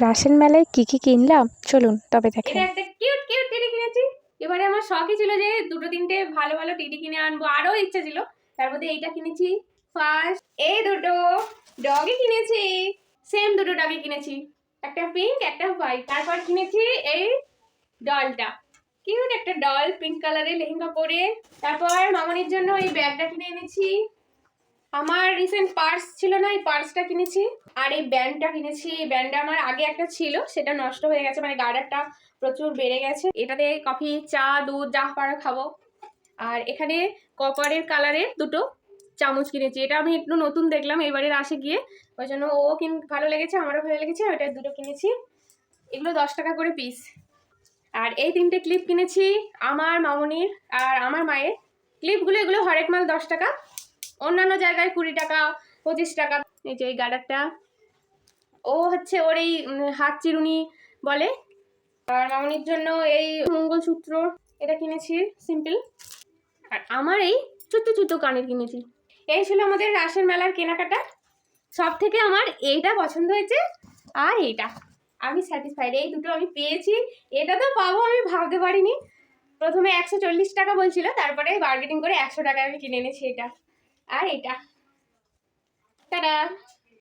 রাসের মেলায় কি কি কিনলাম চলুন তবে দেখেন। এটা একটা কিউট কিউট টিডি কিনেছি। এবারে আমার শখই ছিল যে দুটো তিনটে ভালো ভালো টিডি কিনে আনবো, আরো ইচ্ছা ছিল। তার মধ্যে এইটা কিনেছি ফার্স্ট। এই দুটো ডগই কিনেছি, সেম দুটো ডগই কিনেছি, একটা পিঙ্ক একটা হোয়াইট। তারপর কিনেছি এই ডলটা, কিউট একটা ডল পিঙ্ক কালারের লেহেঙ্গা পরে। তারপর মামনির জন্য এই ব্যাগটা কিনে এনেছি। আমার রিসেন্ট পার্স ছিল না, এই পার্সটা কিনেছি। আর এই ব্যান্ডটা কিনেছি। এই ব্যান্ডটা আমার আগে একটা ছিল, সেটা নষ্ট হয়ে গেছে, মানে গার্ডারটা প্রচুর বেড়ে গেছে। এটাতে কফি চা দুধ যা পারা খাবো। আর এখানে কপারের কালারের দুটো চামচ কিনেছি, এটা আমি একটু নতুন দেখলাম এবারে আসে গিয়ে, ওই জন্য ও ভালো লেগেছে, আমারও ভালো লেগেছে, ওইটা দুটো কিনেছি। এগুলো 10 টাকা করে পিস। আর এই তিনটে ক্লিপ কিনেছি আমার মামনির আর আমার মায়ের। ক্লিপগুলো এগুলো হরেক মাল 10 টাকা, অন্যান্য জায়গায় 20 টাকা 25 টাকা। এই যে এই গার্ডারটা, ও হচ্ছে ওর এই হাত চিরুনি বলে। আর মামনির জন্য এই মঙ্গলসূত্র, এটা কিনেছি সিম্পল। আর আমার এই ছোট্ট ছোট্ট কানের কিনেছি। এই ছিল আমাদের রাসের মেলার কেনাকাটা। সব থেকে আমার এইটা পছন্দ হয়েছে, আর এইটা আমি স্যাটিসফাইড। এই দুটো আমি পেয়েছি, এটা তো পাবো আমি ভাবতে পারিনি। প্রথমে 140 টাকা বলছিল, তারপরে বার্গেনিং করে 100 টাকায় আমি কিনে এনেছি এটা আর এটা। টাটা।